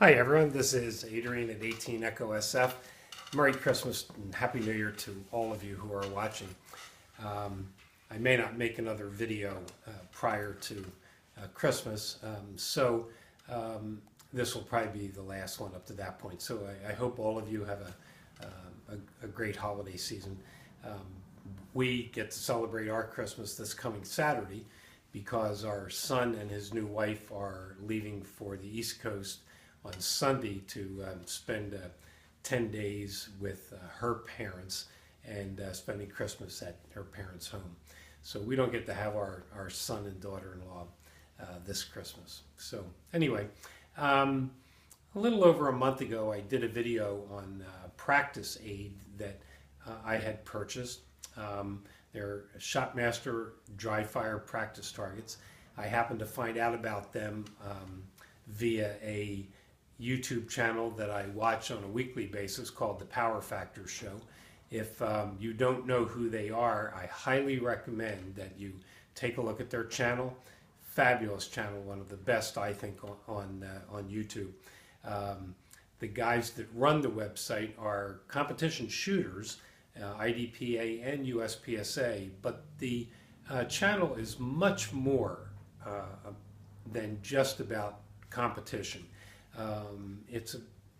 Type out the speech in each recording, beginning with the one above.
Hi everyone, this is Adrian at 18 Echo SF. Merry Christmas and Happy New Year to all of you who are watching. I may not make another video prior to Christmas, so this will probably be the last one up to that point. So I hope all of you have a great holiday season. We get to celebrate our Christmas this coming Saturday because our son and his new wife are leaving for the East Coast on Sunday to spend 10 days with her parents and spending Christmas at her parents' home. So we don't get to have our son and daughter-in-law this Christmas. So anyway, a little over a month ago I did a video on Practice Aid that I had purchased. They're Shotmaster dry fire practice targets. I happened to find out about them via a YouTube channel that I watch on a weekly basis called The Power Factor Show. If you don't know who they are, I highly recommend that you take a look at their channel. Fabulous channel, one of the best I think on YouTube. The guys that run the website are competition shooters, IDPA and USPSA, but the channel is much more than just about competition.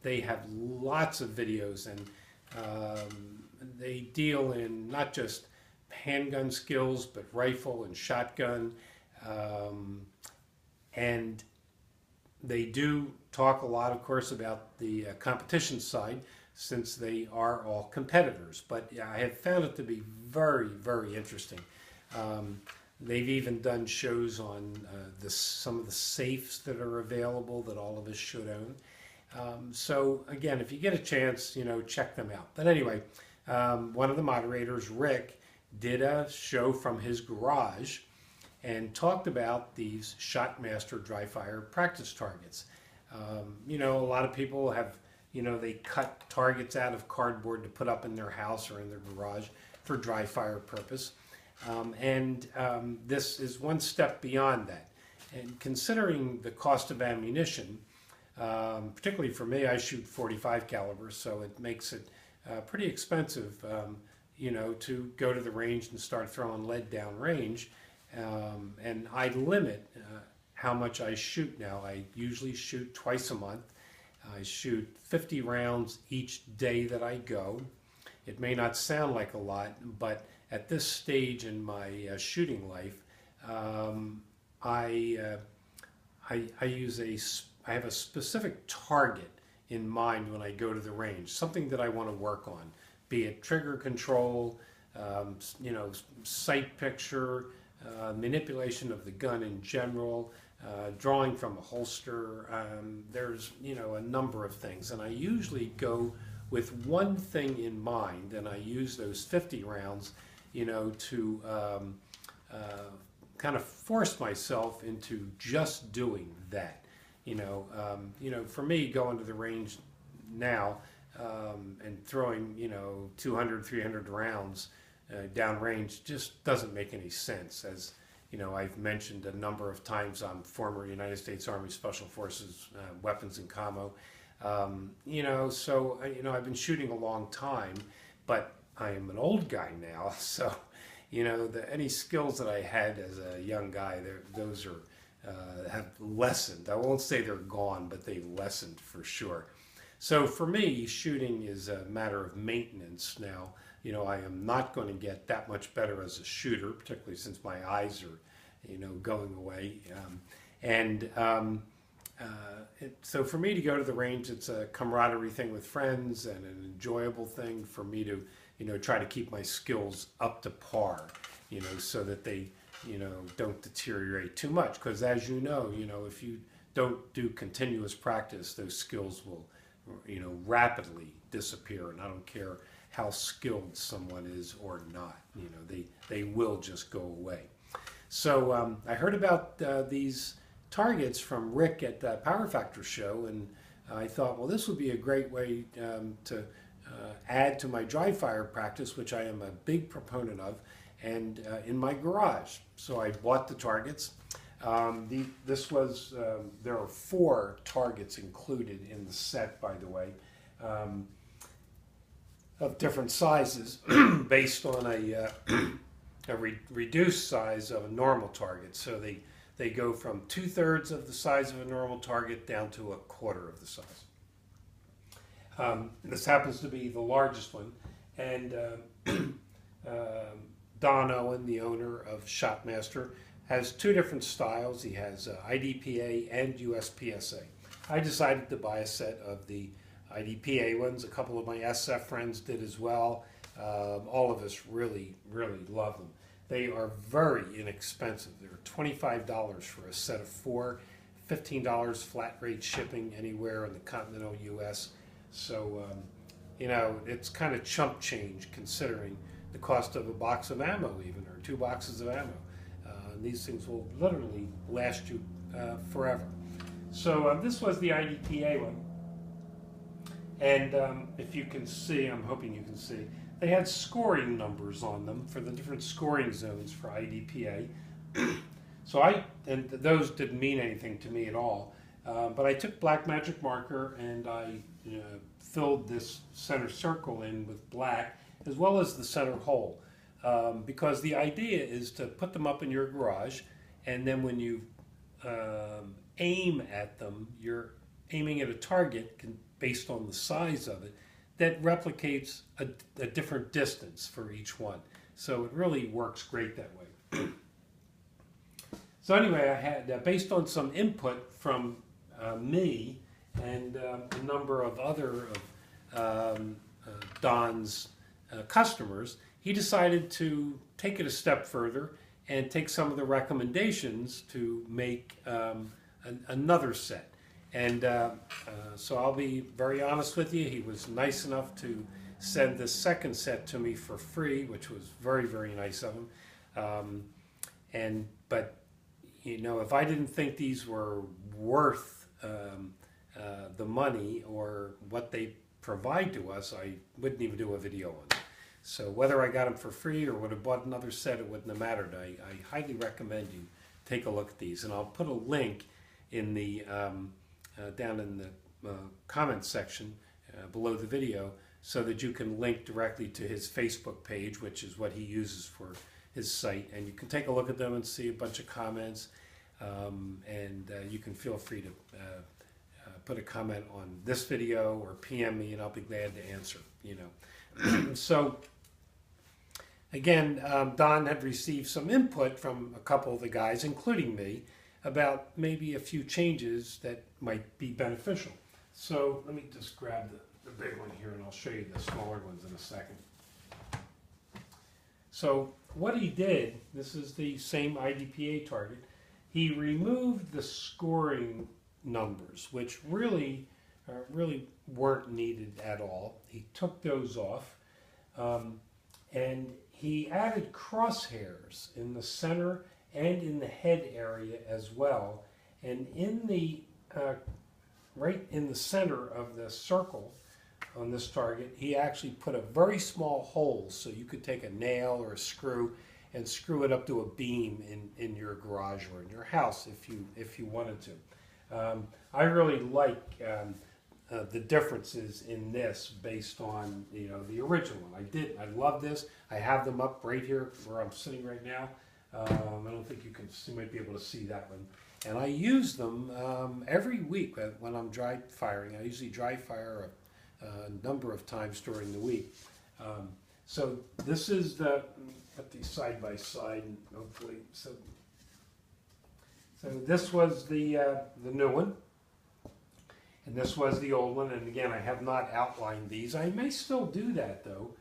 They have lots of videos, and they deal in not just handgun skills but rifle and shotgun, and they do talk a lot, of course, about the competition side, since they are all competitors. But I have found it to be very, very interesting. They've even done shows on some of the safes that are available that all of us should own. So again, if you get a chance, check them out. But anyway, one of the moderators, Rick, did a show from his garage and talked about these Shotmaster dry fire practice targets. A lot of people have, they cut targets out of cardboard to put up in their house or in their garage for dry fire purpose. This is one step beyond that. And considering the cost of ammunition, particularly for me, I shoot .45 caliber, so it makes it pretty expensive, to go to the range and start throwing lead down range. And I limit how much I shoot now. I usually shoot twice a month. I shoot 50 rounds each day that I go. It may not sound like a lot, but at this stage in my shooting life, I have a specific target in mind when I go to the range, something that I want to work on, be it trigger control, sight picture, manipulation of the gun in general, drawing from a holster. There's a number of things, and I usually go with one thing in mind, and I use those 50 rounds to kind of force myself into just doing that. For me, going to the range now and throwing 200, 300 rounds downrange just doesn't make any sense. As I've mentioned a number of times, I'm former United States Army Special Forces weapons and commo. I've been shooting a long time, but I am an old guy now, so any skills that I had as a young guy, those have lessened. I won't say they're gone, but they've lessened for sure. So for me, shooting is a matter of maintenance now. I am not going to get that much better as a shooter, particularly since my eyes are, going away. So for me to go to the range, it's a camaraderie thing with friends and an enjoyable thing for me to, try to keep my skills up to par, so that they, don't deteriorate too much. Because as you know, if you don't do continuous practice, those skills will, rapidly disappear. And I don't care how skilled someone is or not, they will just go away. So I heard about these targets from Rick at the Power Factor Show, and I thought, well, this would be a great way to add to my dry fire practice, which I am a big proponent of, and in my garage. So I bought the targets. This was, there are 4 targets included in the set, by the way, of different sizes based on a reduced size of a normal target. So they go from 2/3 of the size of a normal target down to 1/4 of the size. This happens to be the largest one, and Don Owen, the owner of Shotmaster, has 2 different styles. He has IDPA and USPSA. I decided to buy a set of the IDPA ones. A couple of my SF friends did as well. All of us really, really love them. They are very inexpensive. They're $25 for a set of 4, $15 flat rate shipping anywhere in the continental US. So, you know, it's kind of chump change considering the cost of a box of ammo even, or 2 boxes of ammo. These things will literally last you forever. So this was the IDPA one. And if you can see, I'm hoping you can see, they had scoring numbers on them for the different scoring zones for IDPA. So and those didn't mean anything to me at all. But I took black magic marker and I filled this center circle in with black, as well as the center hole. Because the idea is to put them up in your garage, and then when you aim at them, you're aiming at a target based on the size of it that replicates a different distance for each one. So it really works great that way. So anyway, I had, based on some input from me and a number of other Don's customers, he decided to take it a step further and take some of the recommendations to make another set. And so I'll be very honest with you, he was nice enough to send this second set to me for free, which was very, very nice of him. But you know, if I didn't think these were worth the money or what they provide to us, I wouldn't even do a video on it. So whether I got them for free or would have bought another set, it wouldn't have mattered. I highly recommend you take a look at these, and I'll put a link in the down in the comments section below the video, so that you can link directly to his Facebook page, which is what he uses for his site, and you can take a look at them and see a bunch of comments, and you can feel free to put a comment on this video or PM me, and I'll be glad to answer, you know. So again, Don had received some input from a couple of the guys, including me, about maybe a few changes that might be beneficial. So let me just grab the big one here, and I'll show you the smaller ones in a second. So what he did, this is the same IDPA target, he removed the scoring numbers, which really weren't needed at all. He took those off, and he added crosshairs in the center and in the head area as well. And in the right in the center of the circle on this target, he actually put a very small hole, so you could take a nail or a screw and screw it up to a beam in your garage or in your house if you wanted to. I really like the differences in this based on, you know, the original one. I love this. I have them up right here where I'm sitting right now. I don't think you might be able to see that one. And I use them every week when I'm dry firing. I usually dry fire a number of times during the week. So this is put these side by side, and hopefully. So this was the new one, and this was the old one. And again, I have not outlined these. I may still do that though,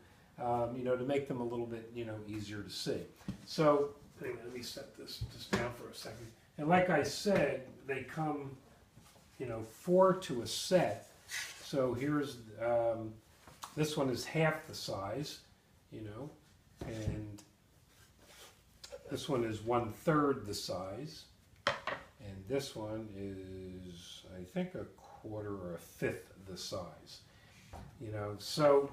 you know, to make them a little bit, you know, easier to see. So anyway, let me set this just down for a second. And like I said, they come, you know, 4 to a set. So here's this one is half the size, you know, and this one is 1/3 the size, and this one is, I think, 1/4 or 1/5 the size, you know. So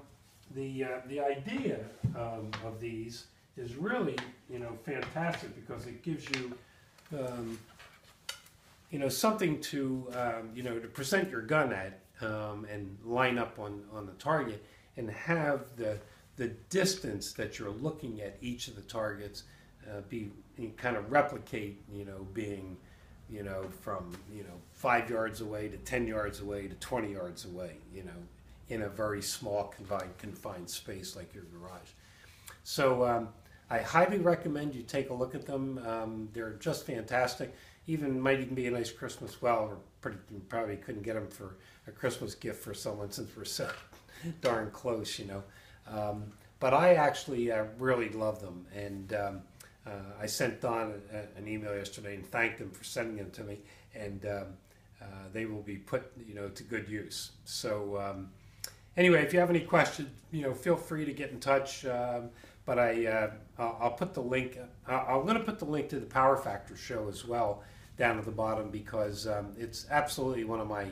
the idea of these is really, you know, fantastic, because it gives you something to, to present your gun at, and line up on the target, and have the distance that you're looking at each of the targets be kind of replicate, being, from 5 yards away to 10 yards away to 20 yards away, in a very small confined space like your garage. So I highly recommend you take a look at them. They're just fantastic. Might even be a nice Christmas. Well, probably couldn't get them for a Christmas gift for someone since we're so darn close, But I actually really love them, and I sent Don an email yesterday and thanked him for sending them to me, and they will be put, to good use. So anyway, if you have any questions, feel free to get in touch. But I'll put the link. I'm going to put the link to the Power Factor show as well down at the bottom, because it's absolutely one of my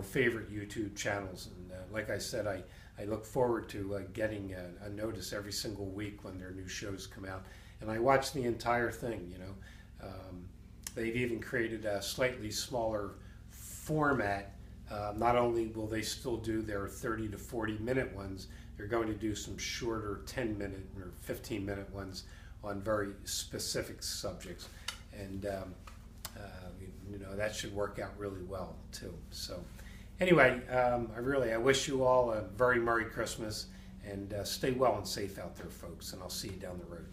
favorite YouTube channels. And like I said, I look forward to getting a notice every single week when their new shows come out, and I watch the entire thing. They've even created a slightly smaller format. Not only will they still do their 30 to 40 minute ones, they're going to do some shorter 10-minute or 15-minute ones on very specific subjects, and that should work out really well too. So anyway, I wish you all a very Merry Christmas, and stay well and safe out there, folks, and I'll see you down the road.